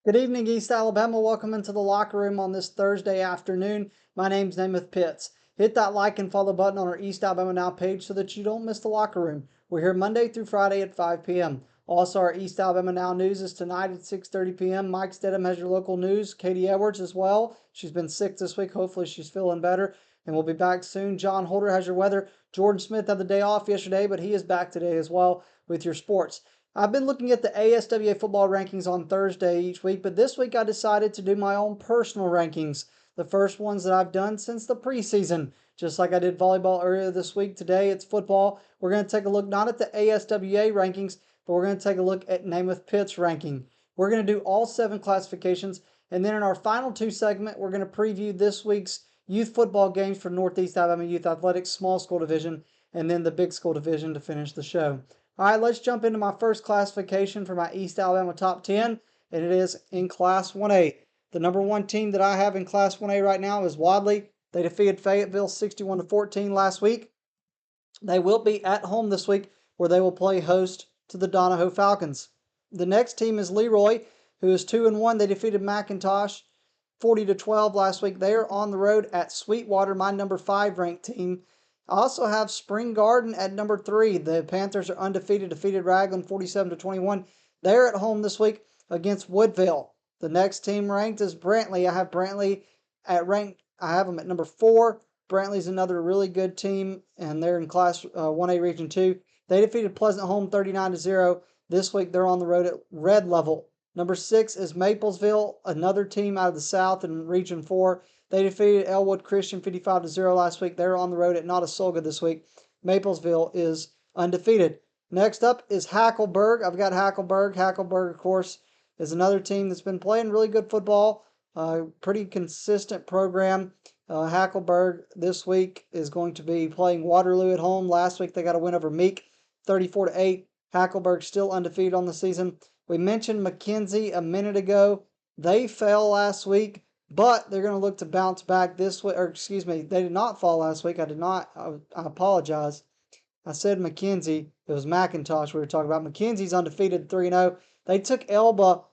Good evening, East Alabama. Welcome into the locker room on this Thursday afternoon. My name's Namath Pitts. Hit that like and follow button on our East Alabama Now page so that you don't miss the locker room. We're here Monday through Friday at 5 p.m. Also, our East Alabama Now news is tonight at 6:30 p.m. Mike Stedham has your local news. Katie Edwards as well. She's been sick this week. Hopefully she's feeling better, and we'll be back soon. John Holder has your weather. Jordan Smith had the day off yesterday, but he is back today as well with your sports. I've been looking at the ASWA football rankings on Thursday each week, but this week I decided to do my own personal rankings, the first ones that I've done since the preseason. Just like I did volleyball earlier this week, today it's football. We're going to take a look not at the ASWA rankings, but we're going to take a look at Namath Pitt's ranking. We're going to do all 7 classifications, and then in our final 2 segment, we're going to preview this week's youth football games for Northeast Alabama Youth Athletics Small School Division, and then the Big School Division to finish the show. All right, let's jump into my first classification for my East Alabama Top 10, and it is in Class 1A. The number 1 team that I have in Class 1A right now is Wadley. They defeated Fayetteville 61-14 last week. They will be at home this week where they will play host to the Donahoe Falcons. The next team is Leroy, who is 2-1. They defeated McIntosh 40-12 last week. They are on the road at Sweetwater, my number 5 ranked team. I also have Spring Garden at number 3. The Panthers are undefeated, defeated Ragland 47-21. They're at home this week against Woodville. The next team ranked is Brantley. I have Brantley I have them at number 4. Brantley's another really good team, and they're in Class 1A Region 2. They defeated Pleasant Home 39-0. This week they're on the road at Red Level. Number 6 is Maplesville, another team out of the South in Region 4. They defeated Elwood Christian 55-0 last week. They're on the road at Nottasulga this week. Maplesville is undefeated. Next up is Hackleburg. I've got Hackleburg. Hackleburg, of course, is another team that's been playing really good football. Pretty consistent program. Hackleburg this week is going to be playing Waterloo at home. Last week they got a win over Meek, 34-8. Hackleburg still undefeated on the season. We mentioned McKenzie a minute ago. They fell last week, but they're going to look to bounce back this week. Or excuse me, they did not fall last week. I apologize. I said McKenzie. It was McIntosh we were talking about. McKenzie's undefeated 3-0. They took Elba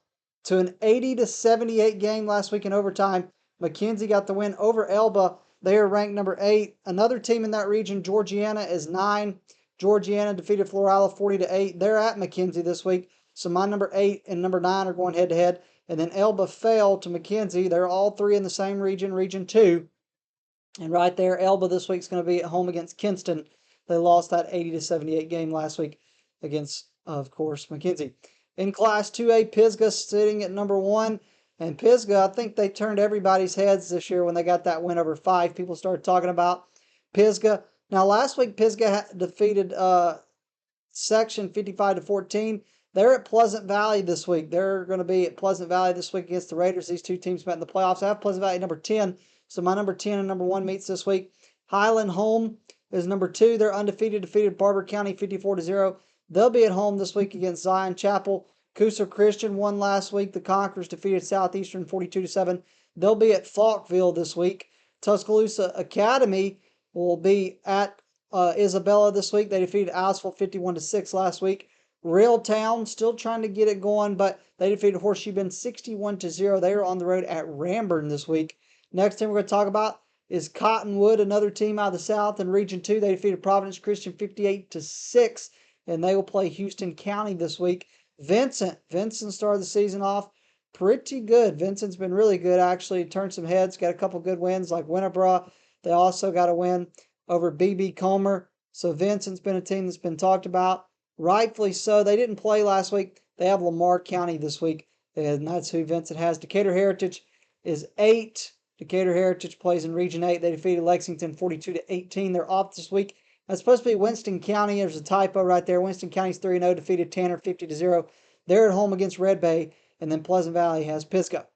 to an 80-78 game last week in overtime. McKenzie got the win over Elba. They are ranked number 8. Another team in that region, Georgiana, is 9. Georgiana defeated Florala 40-8. They're at McKenzie this week. So my number 8 and number 9 are going head-to-head. And then Elba fell to McKenzie. They're all 3 in the same region, Region 2. And right there, Elba this week's going to be at home against Kinston. They lost that 80-78 game last week against, of course, McKenzie. In Class 2A, Pisgah sitting at number 1. And Pisgah, I think they turned everybody's heads this year when they got that win over 5. People started talking about Pisgah. Now, last week, Pisgah defeated Section 55-14. They're at Pleasant Valley this week. They're going to be at Pleasant Valley this week against the Raiders. These two teams met in the playoffs. I have Pleasant Valley number 10, so my number 10 and number 1 meets this week. Highland Home is number 2. They're undefeated, defeated Barber County 54-0. They'll be at home this week against Zion Chapel. Coosa Christian won last week. The Conquerors defeated Southeastern 42-7. They'll be at Falkville this week. Tuscaloosa Academy will be at Isabella this week. They defeated Aliceville 51-6 last week. Railtown still trying to get it going, but they defeated Horseshoe Bend 61-0. They are on the road at Ramburn this week. Next team we're going to talk about is Cottonwood, another team out of the South in Region 2. They defeated Providence Christian 58-6, and they will play Houston County this week. Vincent started the season off pretty good. Vincent's been really good, actually. Turned some heads, got a couple good wins like Winterboro. They also got a win over B.B. Comer. So Vincent's been a team that's been talked about. Rightfully so. They didn't play last week. They have Lamar County this week, and that's who Vincent has. Decatur Heritage is 8. Decatur Heritage plays in Region 8. They defeated Lexington 42-18. They're off this week. That's supposed to be Winston County. There's a typo right there. Winston County's 3-0, defeated Tanner 50-0. They're at home against Red Bay, and then Pleasant Valley has Pisgah.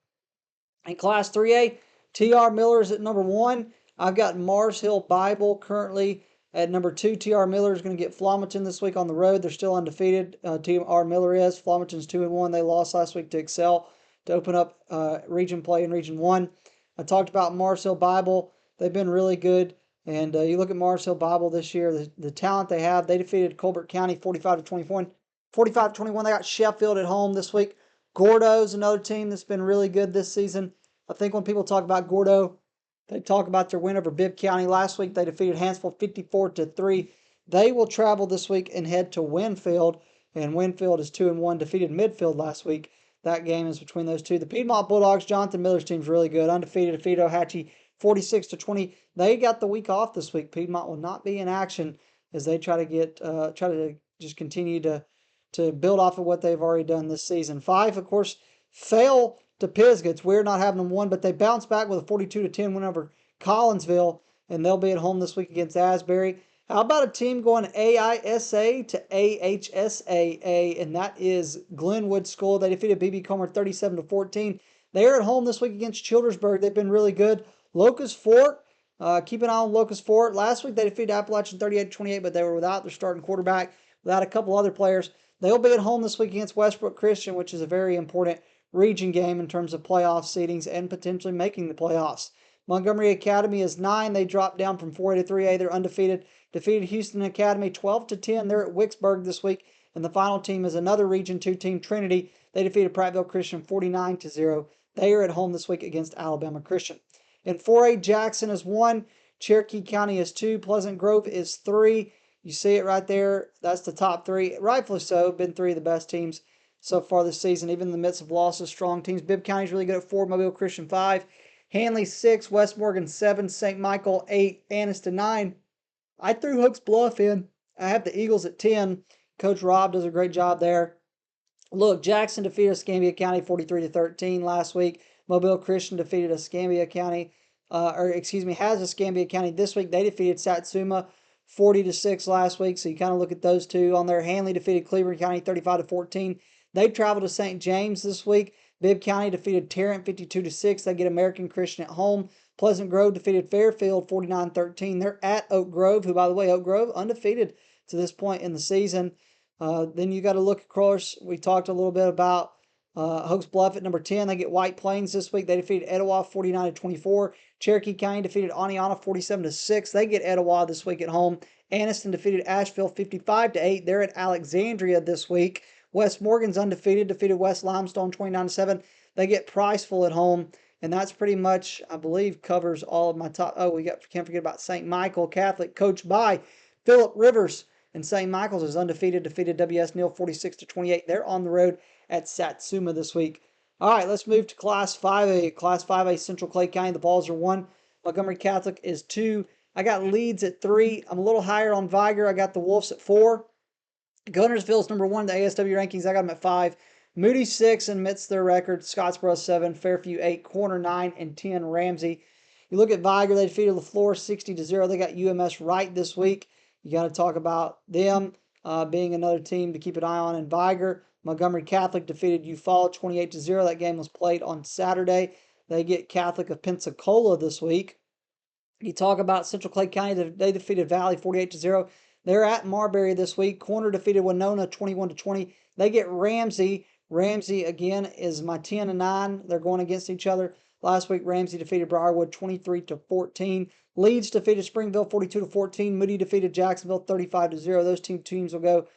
In Class 3A, T.R. Miller is at number 1. I've got Mars Hill Bible currently at number 2. T.R. Miller is going to get Flomaton this week on the road. They're still undefeated. T.R. Miller is. Flomaton's 2-1. They lost last week to Excel to open up region play in Region 1. I talked about Mars Hill Bible. They've been really good. And you look at Mars Hill Bible this year, the talent they have. They defeated Colbert County 45-21. 45-21. They got Sheffield at home this week. Gordo's another team that's been really good this season. I think when people talk about Gordo, they talk about their win over Bibb County last week. They defeated Hansville 54-3. They will travel this week and head to Winfield, and Winfield is 2-1, defeated Midfield last week. That game is between those two. The Piedmont Bulldogs, Jonathan Miller's team's really good. Undefeated, defeated Ohatchee 46-20. They got the week off this week. Piedmont will not be in action as they try to just continue to build off of what they've already done this season. 5, of course, fell to Pisgah. It's weird not having them won, but they bounced back with a 42-10 win over Collinsville, and they'll be at home this week against Asbury. How about a team going AISA to AHSAA, and that is Glenwood School. They defeated BB Comer 37-14. They are at home this week against Childersburg. They've been really good. Locust Fort, keep an eye on Locust Fort. Last week they defeated Appalachian 38-28, but they were without their starting quarterback, without a couple other players. They'll be at home this week against Westbrook Christian, which is a very important region game in terms of playoff seedings and potentially making the playoffs. Montgomery Academy is 9. They dropped down from 4A to 3A. They're undefeated. Defeated Houston Academy 12-10. They're at Wicksburg this week. And the final team is another Region 2 team, Trinity. They defeated Prattville Christian 49-0. They are at home this week against Alabama Christian. In 4A, Jackson is 1. Cherokee County is 2. Pleasant Grove is 3. You see it right there. That's the top 3. Rightfully so. Been 3 of the best teams so far this season, even in the midst of losses. Strong teams. Bibb County's really good at 4. Mobile Christian 5. Hanley 6. West Morgan 7. St. Michael 8. Anniston 9. I threw Hooks Bluff in. I have the Eagles at 10. Coach Rob does a great job there. Look, Jackson defeated Escambia County 43-13 last week. Mobile Christian defeated Escambia County, has Escambia County this week. They defeated Satsuma 40-6 last week. So you kind of look at those two on there. Hanley defeated Cleveland County 35-14. They traveled to St. James this week. Bibb County defeated Tarrant 52-6. They get American Christian at home. Pleasant Grove defeated Fairfield 49-13. They're at Oak Grove, who, by the way, Oak Grove undefeated to this point in the season. Then you got to look across. We talked a little bit about Hooks Bluff at number 10. They get White Plains this week. They defeated Etowah 49-24. Cherokee County defeated Aniana 47-6. They get Etowah this week at home. Anniston defeated Asheville 55-8. They're at Alexandria this week. West Morgan's undefeated, defeated West Limestone 29-7. They get Priceville at home. And that's pretty much, I believe, covers all of my top. Oh, can't forget about St. Michael Catholic, coached by Philip Rivers. And St. Michael's is undefeated, defeated W.S. Neal 46-28. They're on the road at Satsuma this week. All right, let's move to Class 5A. Class 5A, Central Clay County. The Vols are 1. Montgomery Catholic is 2. I got Leeds at 3. I'm a little higher on Viger. I got the Wolves at 4. Gunnersville's number 1 in the ASW rankings. I got them at 5. Moody 6 admits their record. Scottsboro 7. Fairview 8. Corner 9 and 10. Ramsey. You look at Viger. They defeated LaFleur 60-0. They got UMS right this week. You got to talk about them being another team to keep an eye on. And Viger, Montgomery Catholic defeated Eufaula 28-0. That game was played on Saturday. They get Catholic of Pensacola this week. You talk about Central Clay County. They defeated Valley 48-0. They're at Marbury this week. Corner defeated Winona 21-20. They get Ramsey. Ramsey, again, is my 10 and 9. They're going against each other. Last week, Ramsey defeated Briarwood 23-14. Leeds defeated Springville 42-14. Moody defeated Jacksonville 35-0. Those two teams will go.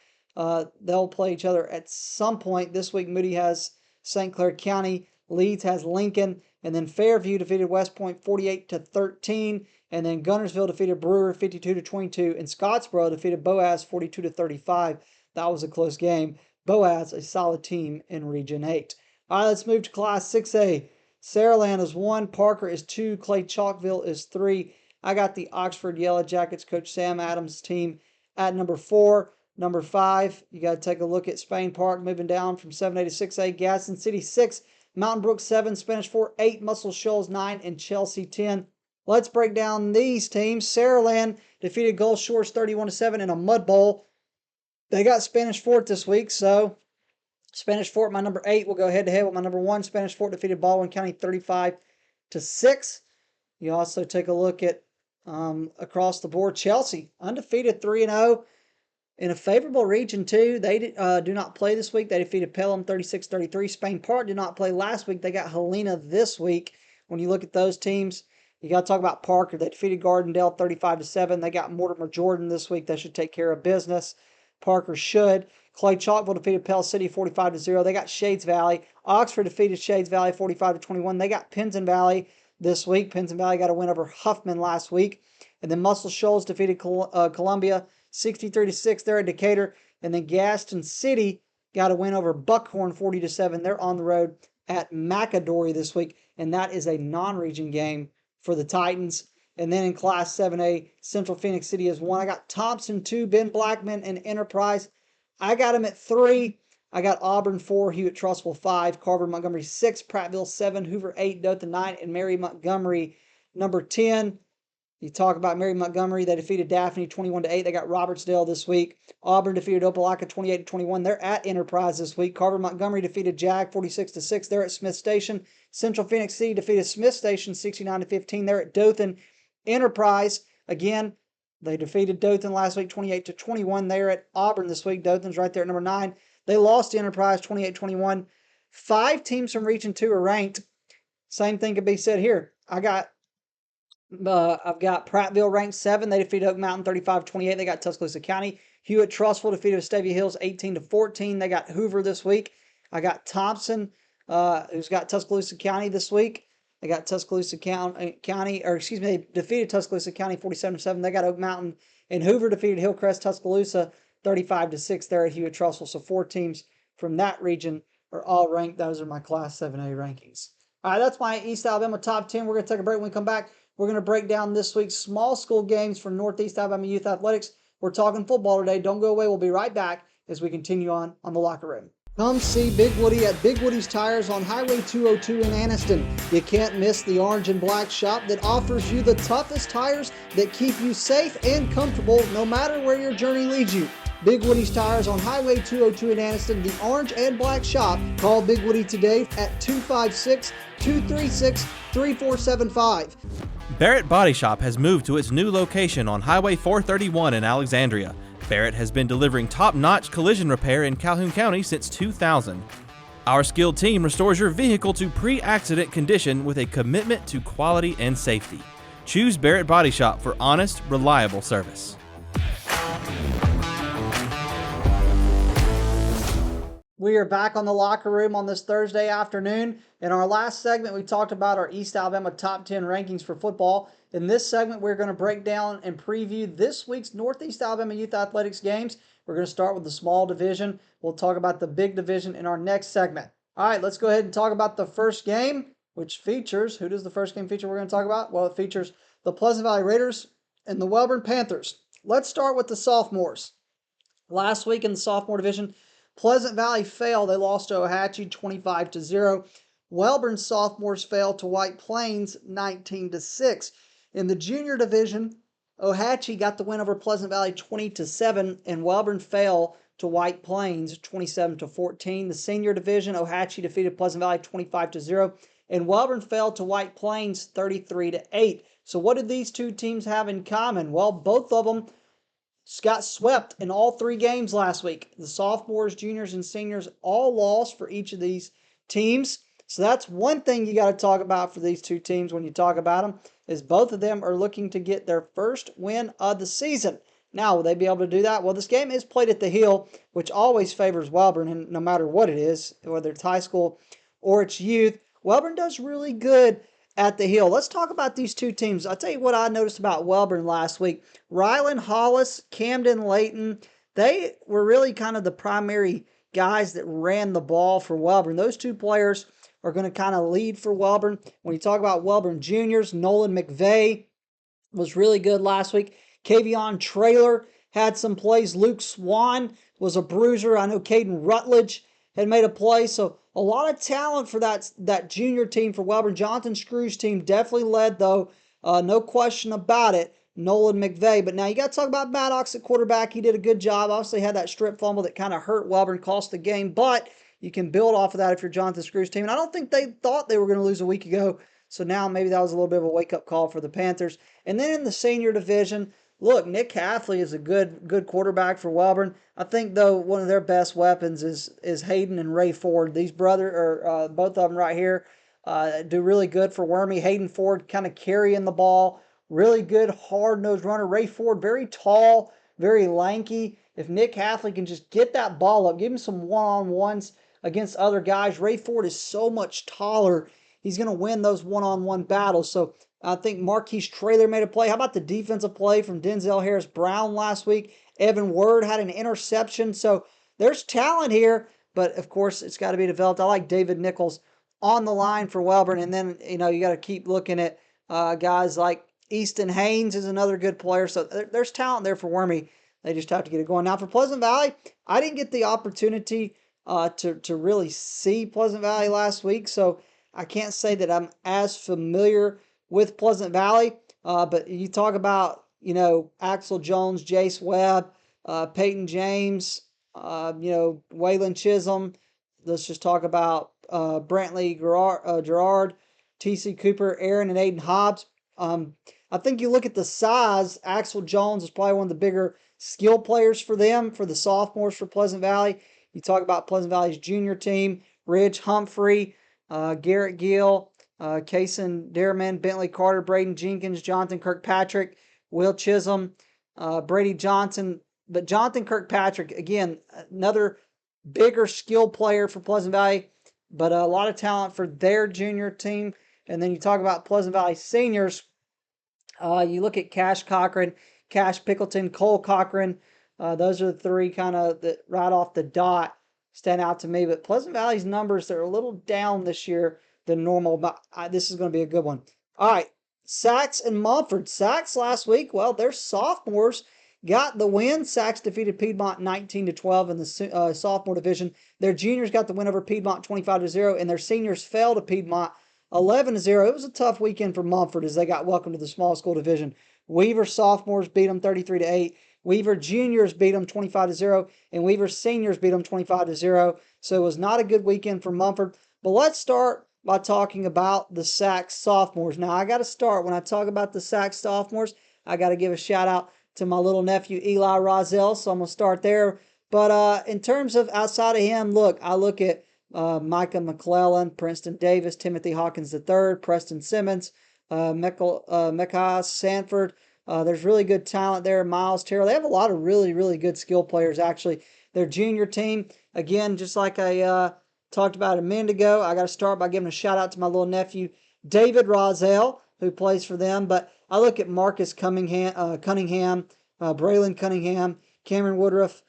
They'll play each other at some point. This week, Moody has St. Clair County. Leeds has Lincoln. And then Fairview defeated West Point 48-13. And then Gunnersville defeated Brewer 52-22. And Scottsboro defeated Boaz 42-35. That was a close game. Boaz, a solid team in Region 8. All right, let's move to Class 6A. Saraland is 1. Parker is 2. Clay Chalkville is 3. I got the Oxford Yellow Jackets, Coach Sam Adams' team, at number 4. Number 5, you got to take a look at Spain Park moving down from 7A to 6A. Gadsden City 6. Mountain Brook 7. Spanish Fort 8. Muscle Shoals 9. And Chelsea 10. Let's break down these teams. Saraland defeated Gulf Shores 31-7 in a mud bowl. They got Spanish Fort this week, so Spanish Fort, my number 8, will go head-to-head with my number 1. Spanish Fort defeated Baldwin County 35-6. You also take a look at across the board. Chelsea, undefeated 3-0 in a favorable Region 2. They do not play this week. They defeated Pelham 36-33. Spain Park did not play last week. They got Helena this week. When you look at those teams, you got to talk about Parker. They defeated Gardendale 35-7. They got Mortimer Jordan this week. They should take care of business. Parker should. Clay Chalkville defeated Pell City 45-0. They got Shades Valley. Oxford defeated Shades Valley 45-21. They got Pinson Valley this week. Pinson Valley got a win over Huffman last week. And then Muscle Shoals defeated Columbia 63-6 there at Decatur. And then Gaston City got a win over Buckhorn 40-7. They're on the road at McAdory this week. And that is a non-region game for the Titans. And then in Class 7A, Central Phoenix City has 1. I got Thompson 2, Ben Blackman, and Enterprise. I got them at 3. I got Auburn 4, Hewitt-Trussville 5, Carver-Montgomery 6, Prattville 7, Hoover 8, Dothan 9, and Mary Montgomery number 10. You talk about Mary Montgomery. They defeated Daphne 21-8. They got Robertsdale this week. Auburn defeated Opelika 28-21. They're at Enterprise this week. Carver-Montgomery defeated Jag 46-6. They're at Smith Station. Central Phoenix City defeated Smith Station 69-15. They're at Dothan. Enterprise, again, they defeated Dothan last week 28-21. They're at Auburn this week. Dothan's right there at number 9. They lost to Enterprise 28-21. 5 teams from Region 2 are ranked. Same thing could be said here. I've got Prattville ranked 7. They defeated Oak Mountain 35-28. They got Tuscaloosa County. Hewitt-Trussville defeated Vestavia Hills 18-14. They got Hoover this week. I got Thompson, who's got Tuscaloosa County this week. They got Tuscaloosa County, they defeated Tuscaloosa County 47-7. They got Oak Mountain. And Hoover defeated Hillcrest Tuscaloosa 35-6 there at Hewitt-Trussville. So 4 teams from that region are all ranked. Those are my Class 7A rankings. All right, that's my East Alabama top 10. We're going to take a break. When we come back, we're going to break down this week's small school games for Northeast Alabama Youth Athletics. We're talking football today. Don't go away. We'll be right back as we continue on the Locker Room. Come see Big Woody at Big Woody's Tires on Highway 202 in Anniston. You can't miss the orange and black shop that offers you the toughest tires that keep you safe and comfortable no matter where your journey leads you. Big Woody's Tires on Highway 202 in Anniston, the orange and black shop. Call Big Woody today at 256-236-3475. Barrett Body Shop has moved to its new location on Highway 431 in Alexandria. Barrett has been delivering top-notch collision repair in Calhoun County since 2000. Our skilled team restores your vehicle to pre-accident condition with a commitment to quality and safety. Choose Barrett Body Shop for honest, reliable service. We are back on the Locker Room on this Thursday afternoon. In our last segment, we talked about our East Alabama top 10 rankings for football. In this segment, we're going to break down and preview this week's Northeast Alabama Youth Athletics games. We're going to start with the small division. We'll talk about the big division in our next segment. All right, let's go ahead and talk about the first game, which features, who does the first game feature we're going to talk about? Well, it features the Pleasant Valley Raiders and the Wellborn Panthers. Let's start with the sophomores. Last week in the sophomore division, Pleasant Valley failed. They lost to Ohatchee 25-0. Wellborn sophomores fell to White Plains 19-6. In the junior division, Ohatchee got the win over Pleasant Valley 20-7, and Wellborn fell to White Plains 27-14. The senior division, Ohatchee defeated Pleasant Valley 25-0, and Wellborn fell to White Plains 33-8. So what did these two teams have in common? Well, both of them got swept in all 3 games last week. The sophomores, juniors, and seniors all lost for each of these teams. So that's one thing you got to talk about for these two teams when you talk about them, is both of them are looking to get their first win of the season. Now, will they be able to do that? Well, this game is played at the Hill, which always favors Wellborn, and no matter what it is, whether it's high school or it's youth, Wellborn does really good at the Hill. Let's talk about these two teams. I'll tell you what I noticed about Wellborn last week. Ryland Hollis, Camden Layton, they were really kind of the primary guys that ran the ball for Wellborn. Those two players are going to kind of lead for Wellborn. When you talk about Wellborn juniors, Nolan McVeigh was really good last week. Kavion Traylor had some plays. Luke Swan was a bruiser. I know Caden Rutledge had made a play. So a lot of talent for that junior team for Wellborn. Jonathan Screw's team definitely led, though. No question about it. Nolan McVeigh. But now you got to talk about Maddox at quarterback. He did a good job. Obviously had that strip fumble that kind of hurt Wellborn, cost the game. But you can build off of that if you're Jonathan Screw's team. And I don't think they thought they were going to lose a week ago. So now maybe that was a little bit of a wake-up call for the Panthers. And then in the senior division, look, Nick Hathley is a good quarterback for Wellborn. I think, though, one of their best weapons is Hayden and Ray Ford. These both of them right here, do really good for Wormy. Hayden Ford kind of carrying the ball. Really good hard-nosed runner. Ray Ford, very tall, very lanky. if Nick Hathley can just get that ball up, give him some one-on-ones against other guys. Ray Ford is so much taller. He's going to win those one-on-one battles. So I think Marquise Traylor made a play. How about the defensive play from Denzel Harris-Brown last week? Evan Word had an interception. So there's talent here, but of course it's got to be developed. I like David Nichols on the line for Welborn, and then you got to keep looking at guys like Easton Haynes is another good player. So there's talent there for Wormy. They just have to get it going. Now for Pleasant Valley, I didn't get the opportunity to really see Pleasant Valley last week, so I can't say that I'm as familiar with Pleasant Valley. But you talk about Axel Jones, Jace Webb, Peyton James, Waylon Chisholm. Let's just talk about Brantley Gerard, T.C. Cooper, Aaron, and Aiden Hobbs. I think you look at the size, Axel Jones is probably one of the bigger skill players for them, for the sophomores for Pleasant Valley. You talk about Pleasant Valley's junior team, Ridge Humphrey, Garrett Gill, Kason Dearman, Bentley Carter, Braden Jenkins, Jonathan Kirkpatrick, Will Chisholm, Brady Johnson. But Jonathan Kirkpatrick, again, another bigger skill player for Pleasant Valley, but a lot of talent for their junior team. And then you talk about Pleasant Valley seniors. You look at Cash Cochran, Cash Pickleton, Cole Cochran. Those are the three kind of that right off the dot stand out to me. But Pleasant Valley's numbers, they're a little down this year than normal, but this is going to be a good one. All right, Sachs and Mumford. Sachs last week, well, their sophomores got the win. Sachs defeated Piedmont 19-12 in the sophomore division. Their juniors got the win over Piedmont 25-0, and their seniors fell to Piedmont 11-0. It was a tough weekend for Mumford as they got welcomed to the small school division. Weaver sophomores beat them 33-8. Weaver juniors beat them 25-0, and Weaver seniors beat them 25-0. So it was not a good weekend for Mumford. But let's start by talking about the Sachs sophomores. Now, I got to start. When I talk about the Sachs sophomores, I got to give a shout out to my little nephew, Eli Rozelle. So I'm going to start there. But in terms of outside of him, I look at Micah McClellan, Princeton Davis, Timothy Hawkins III, Preston Simmons, Micah Sanford. There's really good talent there. Miles Terrell. They have a lot of really, really good skill players, actually. Their junior team, again, just like I talked about a minute ago, I got to start by giving a shout out to my little nephew, David Rozelle, who plays for them. But I look at Marcus Cunningham, Braylon Cunningham, Cameron Woodruff,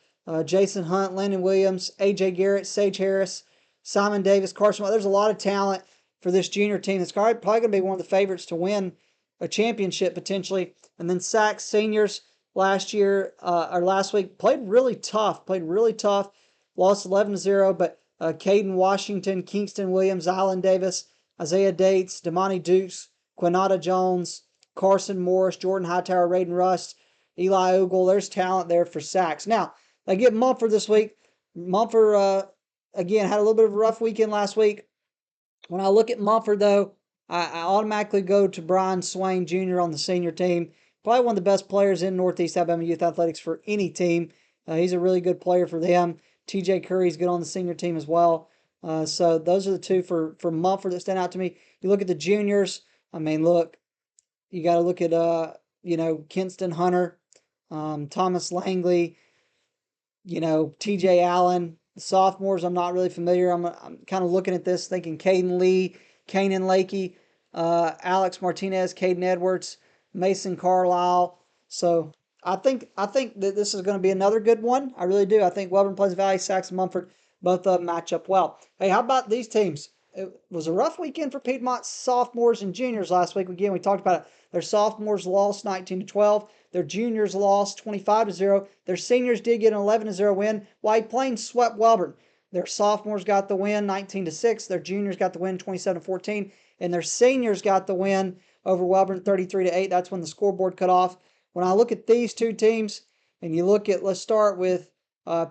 Jason Hunt, Landon Williams, A.J. Garrett, Sage Harris, Simon Davis, Carson. There's a lot of talent for this junior team. It's probably going to be one of the favorites to win a championship potentially. And then Sachs seniors last week played really tough, lost 11-0, but Caden Washington, Kingston Williams, Alan Davis, Isaiah Dates, Damani Dukes, Quinata Jones, Carson Morris, Jordan Hightower, Raiden Rust, Eli Ogle. There's talent there for Sachs. Now, they get Mumford this week. Mumford, again, had a little bit of a rough weekend last week. When I look at Mumford, though, I automatically go to Brian Swain Jr. on the senior team. Probably one of the best players in Northeast Alabama Youth Athletics for any team. He's a really good player for them. TJ Curry's good on the senior team as well. So those are the two for Mumford that stand out to me. You look at the juniors. I mean, you got to look at Kinston Hunter, Thomas Langley, TJ Allen. The sophomores, I'm not really familiar. I'm kind of looking at this thinking Caden Lee, Kanan Lakey, Alex Martinez, Caden Edwards, Mason Carlisle. So I think that this is going to be another good one. I really do. I think Welborn, Pleasant Valley, Saxon, Mumford, both of them match up well. Hey, how about these teams? It was a rough weekend for Piedmont sophomores and juniors last week. Again, we talked about it. Their sophomores lost 19-12. Their juniors lost 25-0. Their seniors did get an 11-0 win. White Plains swept Welborn. Their sophomores got the win 19-6. Their juniors got the win 27-14. And their seniors got the win over Welborn 33-8. That's when the scoreboard cut off. When I look at these two teams, and you look at, let's start with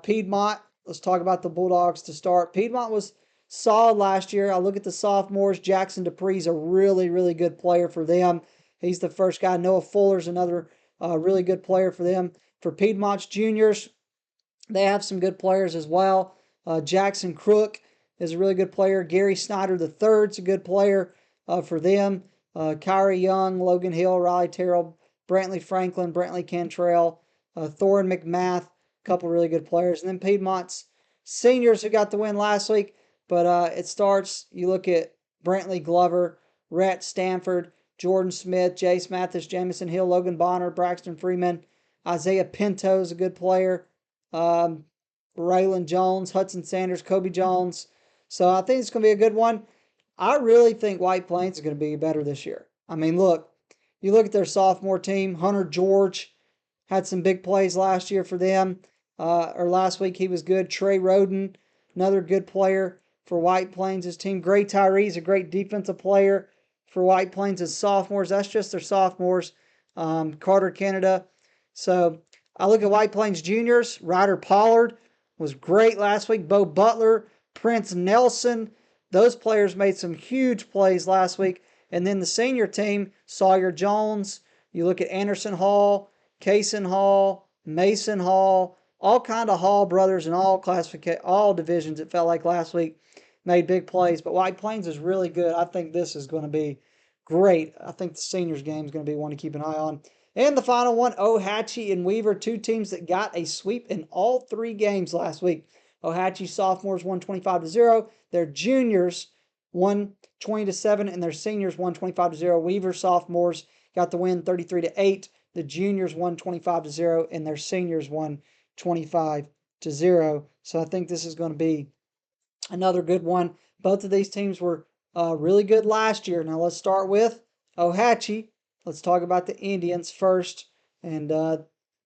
Piedmont. Let's talk about the Bulldogs to start. Piedmont was solid last year. I look at the sophomores. Jackson Dupree's a really, really good player for them. He's the first guy. Noah Fuller's another really good player for them. For Piedmont's juniors, they have some good players as well. Jackson Crook is a really good player. Gary Snyder III is a good player for them. Kyrie Young, Logan Hill, Riley Terrell, Brantley Franklin, Brantley Cantrell, Thorin McMath, a couple really good players. And then Piedmont's seniors who got the win last week. But it starts, you look at Brantley Glover, Rhett Stanford, Jordan Smith, Jace Mathis, Jamison Hill, Logan Bonner, Braxton Freeman, Isaiah Pinto is a good player. Raylan Jones, Hudson Sanders, Kobe Jones. So I think it's going to be a good one. I really think White Plains is going to be better this year. I mean, look, you look at their sophomore team. Hunter George had some big plays last year for them. Or last week he was good. Trey Roden, another good player for White Plains' team. Gray Tyree is a great defensive player for White Plains' sophomores. That's just their sophomores. Carter Canada. So I look at White Plains juniors. Ryder Pollard was great last week. Bo Butler, Prince Nelson. Those players made some huge plays last week. And then the senior team, Sawyer Jones. You look at Anderson Hall, Kaysen Hall, Mason Hall, all kind of Hall brothers in all divisions, it felt like last week, made big plays. But White Plains is really good. I think this is going to be great. I think the seniors game is going to be one to keep an eye on. And the final one, Ohatchee and Weaver, two teams that got a sweep in all three games last week. Ohatchee sophomores won 25-0. Their juniors won 20-7, and their seniors won 25-0. Weaver sophomores got the win 33-8. The juniors won 25-0, and their seniors won 25-0. So I think this is going to be another good one. Both of these teams were really good last year. Now let's start with Ohatchee. Let's talk about the Indians first, and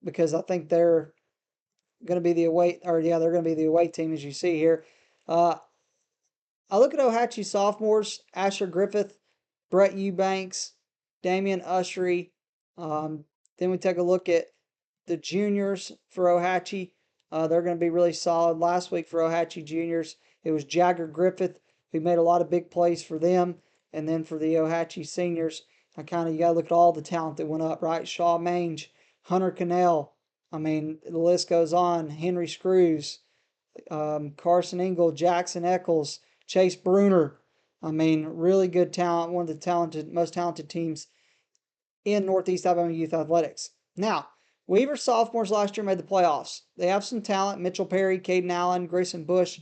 because I think they're going to be the away, they're going to be the away team as you see here. I look at Ohatchee sophomores: Asher Griffith, Brett Eubanks, Damian Ushery. Then we take a look at the juniors for Ohatchee. They're going to be really solid. Last week for Ohatchee juniors, it was Jagger Griffith who made a lot of big plays for them. And then for the Ohatchee seniors, you got to look at all the talent that went up, right? Shaw Mange, Hunter Cannell. I mean, the list goes on. Henry Screws, Carson Engel, Jackson Eccles, Chase Bruner. I mean, really good talent. One of the most talented teams in Northeast Alabama Youth Athletics. Now, Weaver sophomores last year made the playoffs. They have some talent. Mitchell Perry, Caden Allen, Grayson Bush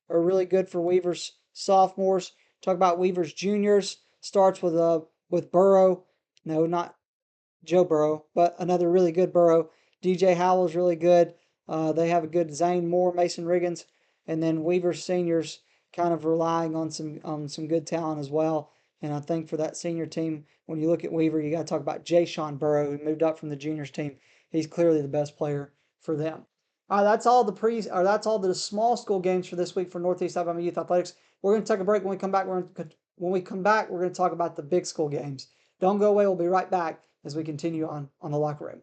are really good for Weaver's sophomores. Talk about Weaver's juniors. Starts with Burrow. No, not Joe Burrow, but another really good Burrow. DJ Howell's really good. They have a good Zane Moore, Mason Riggins, and then Weaver's seniors kind of relying on some good talent as well. And I think for that senior team, when you look at Weaver, you got to talk about Jay Sean Burrow, who moved up from the juniors team. He's clearly the best player for them. All right, that's all the small school games for this week for Northeast Alabama Youth Athletics. We're going to take a break. When we come back, we're going to talk about the big school games. Don't go away. We'll be right back as we continue on the Locker Room.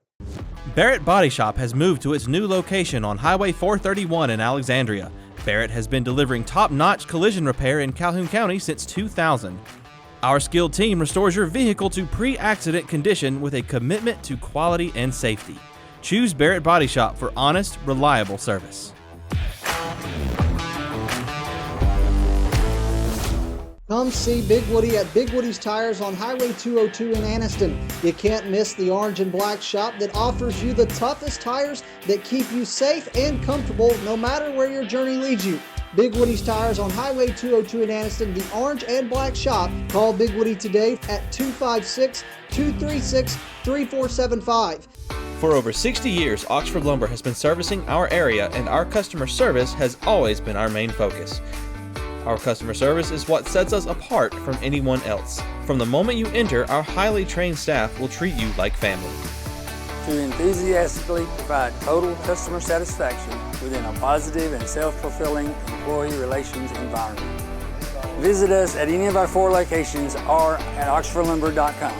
Barrett Body Shop has moved to its new location on Highway 431 in Alexandria. Barrett has been delivering top-notch collision repair in Calhoun County since 2000. Our skilled team restores your vehicle to pre-accident condition with a commitment to quality and safety. Choose Barrett Body Shop for honest, reliable service. Come see Big Woody at Big Woody's Tires on Highway 202 in Anniston. You can't miss the orange and black shop that offers you the toughest tires that keep you safe and comfortable no matter where your journey leads you. Big Woody's Tires on Highway 202 in Anniston, the orange and black shop. Call Big Woody today at 256-236-3475. For over 60 years, Oxford Lumber has been servicing our area, and our customer service has always been our main focus. Our customer service is what sets us apart from anyone else. From the moment you enter, our highly trained staff will treat you like family. To enthusiastically provide total customer satisfaction within a positive and self-fulfilling employee relations environment. Visit us at any of our 4 locations or at oxfordlumber.com.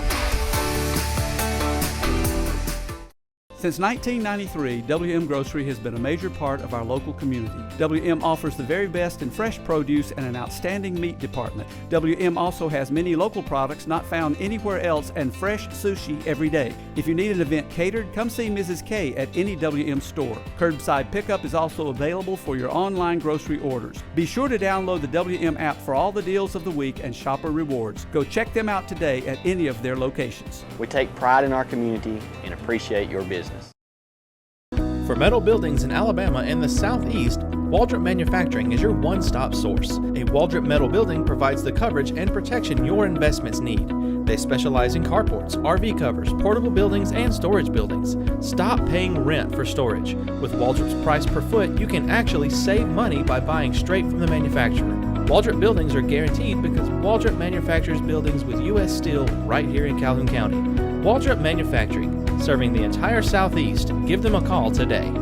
Since 1993, WM Grocery has been a major part of our local community. WM offers the very best in fresh produce and an outstanding meat department. WM also has many local products not found anywhere else and fresh sushi every day. If you need an event catered, come see Mrs. K at any WM store. Curbside pickup is also available for your online grocery orders. Be sure to download the WM app for all the deals of the week and shopper rewards. Go check them out today at any of their locations. We take pride in our community and appreciate your business. For metal buildings in Alabama and the Southeast, Waldrop Manufacturing is your one-stop source. A Waldrop metal building provides the coverage and protection your investments need. They specialize in carports, RV covers, portable buildings, and storage buildings. Stop paying rent for storage. With Waldrop's price per foot, you can actually save money by buying straight from the manufacturer. Waldrop buildings are guaranteed because Waldrop manufactures buildings with U.S. steel right here in Calhoun County. Waldrop Manufacturing, serving the entire Southeast. Give them a call today.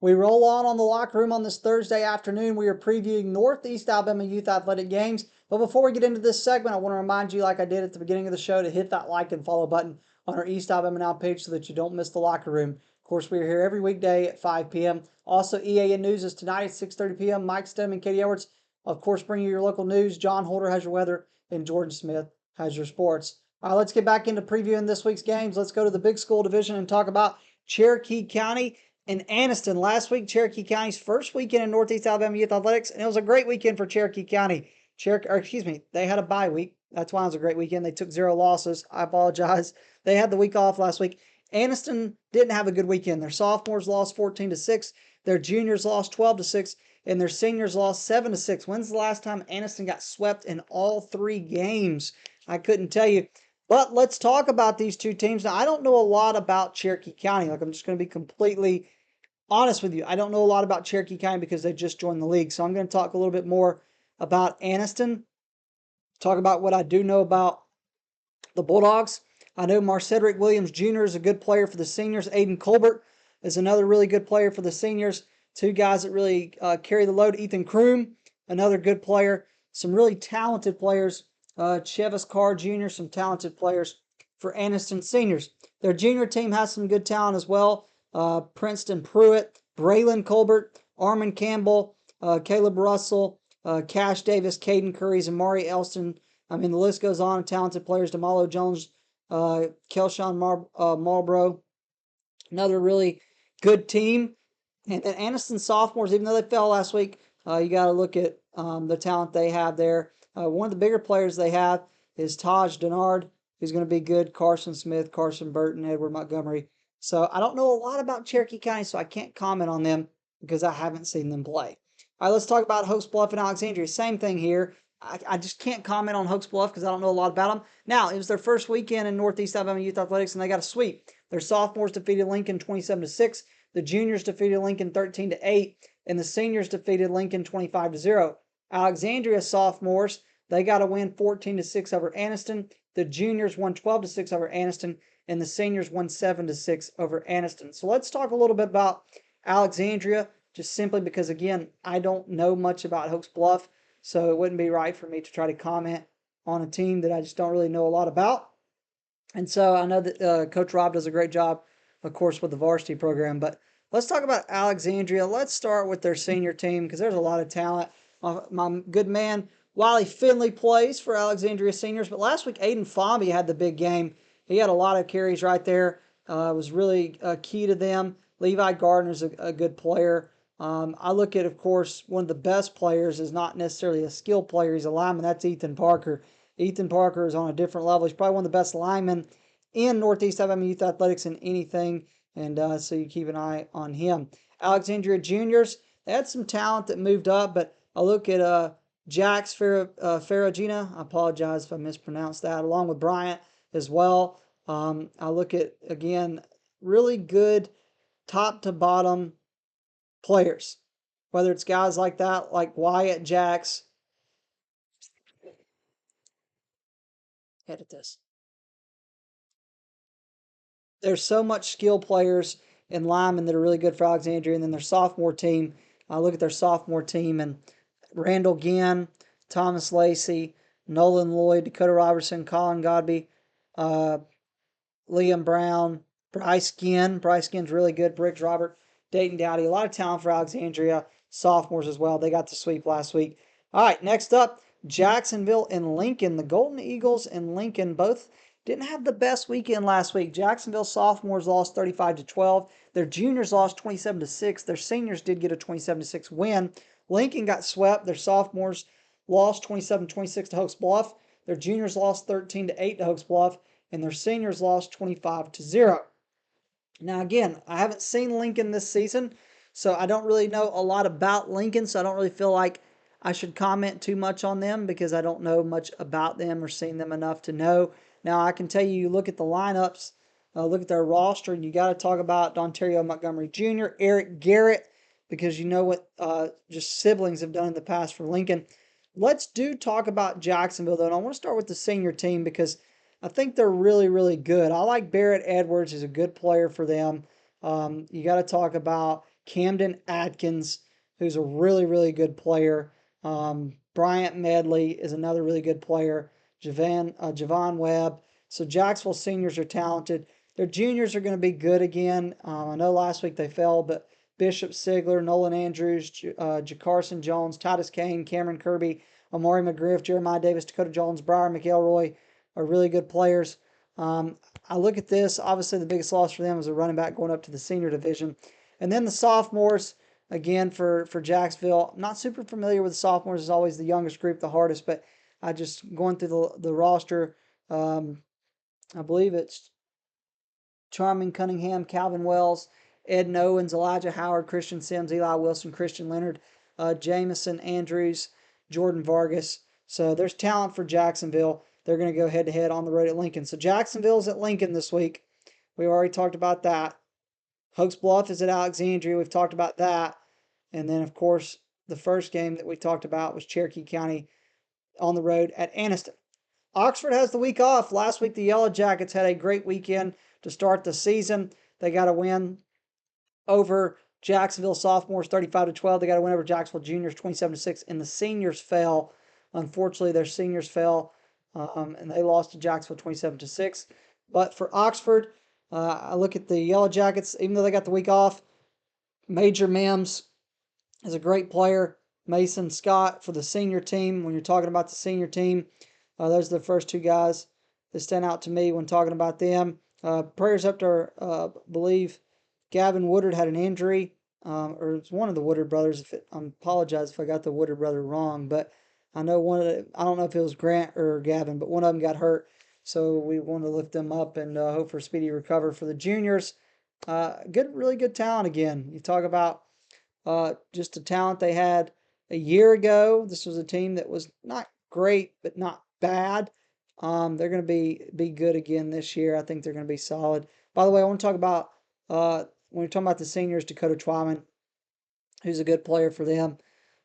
We roll on the locker room on this Thursday afternoon. We are previewing Northeast Alabama Youth Athletic games. But before we get into this segment, I want to remind you, like I did at the beginning of the show, to hit that like and follow button on our East Alabama Now page so that you don't miss the locker room. Of course, we are here every weekday at 5 p.m. Also, EAN News is tonight at 6:30 p.m. Mike Stem and Katie Edwards, of course, bring you your local news. John Holder has your weather, and Jordan Smith has your sports. All right, let's get back into previewing this week's games. Let's go to the big school division and talk about Cherokee County and Anniston. Last week, Cherokee County's first weekend in Northeast Alabama Youth Athletics, and it was a great weekend for Cherokee County. They had a bye week. That's why it was a great weekend. They took 0 losses. I apologize. They had the week off last week. Anniston didn't have a good weekend. Their sophomores lost 14-6. Their juniors lost 12-6. And their seniors lost 7-6. When's the last time Anniston got swept in all 3 games? I couldn't tell you. But let's talk about these two teams. Now, I don't know a lot about Cherokee County. I'm just going to be completely honest with you. I don't know a lot about Cherokee County because they just joined the league. So I'm going to talk a little bit more about Anniston, talk about what I do know about the Bulldogs. I know Marcedric Williams Jr. is a good player for the seniors. Aiden Colbert is another really good player for the seniors. 2 guys that really carry the load. Ethan Kroom, another good player. Some really talented players. Chevis Carr Jr., some talented players for Anniston seniors. Their junior team has some good talent as well. Princeton Pruitt, Braylon Colbert, Armin Campbell, Caleb Russell, Cash Davis, Caden Curries, and Mari Elston. I mean, the list goes on. Talented players. Damalo Jones, Kelshawn Marlborough. Another really good team. And Anniston sophomores, even though they fell last week, you got to look at the talent they have there. One of the bigger players they have is Taj Denard, who's going to be good. Carson Smith, Carson Burton, Edward Montgomery. So I don't know a lot about Cherokee County, so I can't comment on them because I haven't seen them play. All right, let's talk about Hokes Bluff and Alexandria. Same thing here. I just can't comment on Hokes Bluff because I don't know a lot about them. Now, it was their first weekend in Northeast Alabama Youth Athletics, and they got a sweep. Their sophomores defeated Lincoln 27-6. The juniors defeated Lincoln 13-8, and the seniors defeated Lincoln 25-0. Alexandria sophomores, they got a win 14-6 over Anniston. The juniors won 12-6 over Anniston, and the seniors won 7-6 over Anniston. So let's talk a little bit about Alexandria, just simply because, again, I don't know much about Hokes Bluff, so it wouldn't be right for me to try to comment on a team that I just don't really know a lot about. And so I know that Coach Rob does a great job, of course, with the varsity program. But let's talk about Alexandria. Let's start with their senior team because there's a lot of talent. My good man, Wiley Finley, plays for Alexandria seniors. But last week, Aiden Fomby had the big game. He had a lot of carries right there. Was really key to them. Levi Gardner's a good player. I look at, of course, one of the best players is not necessarily a skilled player. He's a lineman. That's Ethan Parker. Ethan Parker is on a different level. He's probably one of the best linemen in Northeast Alabama Youth Athletics in anything, and so you keep an eye on him. Alexandria Juniors, they had some talent that moved up, but I look at Jax Faragina. I apologize if I mispronounced that, along with Bryant as well. I look at, again, really good top-to-bottom players, whether it's guys like that, like Wyatt Jax. Edit this. There's so much skill players and linemen that are really good for Alexandria, and then their sophomore team. I look at their sophomore team, and Randall Ginn, Thomas Lacey, Nolan Lloyd, Dakota Robertson, Colin Godby, Liam Brown, Bryce Ginn. Bryce Ginn's really good. Briggs Robert, Dayton Dowdy. A lot of talent for Alexandria sophomores as well. They got the sweep last week. All right, next up, Jacksonville and Lincoln. The Golden Eagles and Lincoln both didn't have the best weekend last week. Jacksonville sophomores lost 35-12. Their juniors lost 27-6. Their seniors did get a 27-6 win. Lincoln got swept. Their sophomores lost 27-26 to Hokes Bluff. Their juniors lost 13-8 to Hokes Bluff, and their seniors lost 25-0. Now, again, I haven't seen Lincoln this season, so I don't really know a lot about Lincoln, so I don't really feel like I should comment too much on them because I don't know much about them or seen them enough to know. Now, I can tell you, you look at the lineups, look at their roster, and you got to talk about Dontario Montgomery Jr., Eric Garrett, because you know what just siblings have done in the past for Lincoln. Let's talk about Jacksonville, though, and I want to start with the senior team because I think they're really, really good. I like Barrett Edwards. He's a good player for them. You got to talk about Camden Atkins, who's a really, really good player. Bryant Medley is another really good player. Javon Webb. So Jacksonville seniors are talented. Their juniors are going to be good again. I know last week they fell, but Bishop Sigler, Nolan Andrews, Jacarson Jones, Titus Kane, Cameron Kirby, Amari McGriff, Jeremiah Davis, Dakota Jones, Briar McElroy are really good players. I look at this. Obviously, the biggest loss for them is a running back going up to the senior division. And then the sophomores, again, for Jacksonville. I'm not super familiar with the sophomores. It's always the youngest group, the hardest, but I just going through the roster. I believe it's Charming Cunningham, Calvin Wells, Ed Owens, Elijah Howard, Christian Sims, Eli Wilson, Christian Leonard, Jamison Andrews, Jordan Vargas. So there's talent for Jacksonville. They're going to go head to head on the road at Lincoln. So Jacksonville's at Lincoln this week. We already talked about that. Hoax Bluff is at Alexandria. We've talked about that. And then, of course, the first game that we talked about was Cherokee County on the road at Anniston. Oxford has the week off. Last week, the Yellow Jackets had a great weekend to start the season. They got a win over Jacksonville sophomores 35-12. They got a win over Jacksonville juniors 27-6. And the seniors fell. Unfortunately, their seniors fell, and they lost to Jacksonville 27-6. But for Oxford, I look at the Yellow Jackets. Even though they got the week off, Major Mims is a great player. Mason Scott for the senior team. When you're talking about the senior team, those are the first two guys that stand out to me when talking about them. Prayers up to, I believe, Gavin Woodard had an injury, or it's one of the Woodard brothers. I apologize if I got the Woodard brother wrong, but I know I don't know if it was Grant or Gavin, but one of them got hurt. So we want to lift them up and hope for a speedy recovery for the juniors. Really good talent again. You talk about just the talent they had a year ago. This was a team that was not great, but not bad. They're going to be good again this year. I think they're going to be solid. By the way, I want to talk about when we're talking about the seniors, Dakota Twyman, who's a good player for them.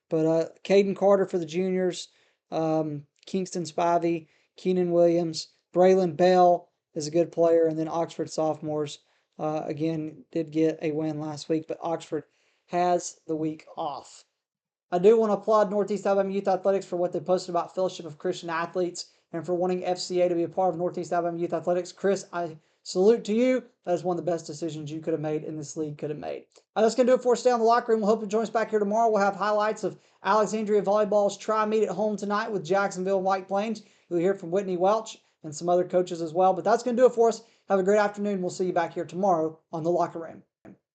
But Caden Carter for the juniors, Kingston Spivey, Keenan Williams, Braylon Bell is a good player, and then Oxford sophomores again did get a win last week, but Oxford has the week off. I do want to applaud Northeast Alabama Youth Athletics for what they posted about Fellowship of Christian Athletes and for wanting FCA to be a part of Northeast Alabama Youth Athletics. Chris, I salute to you. That is one of the best decisions you could have made and this league could have made. All right, that's going to do it for us today on the Locker Room. We'll hope you join us back here tomorrow. We'll have highlights of Alexandria Volleyball's tri-meet at home tonight with Jacksonville and White Plains. You'll hear from Whitney Welch and some other coaches as well. But that's going to do it for us. Have a great afternoon. We'll see you back here tomorrow on the Locker Room.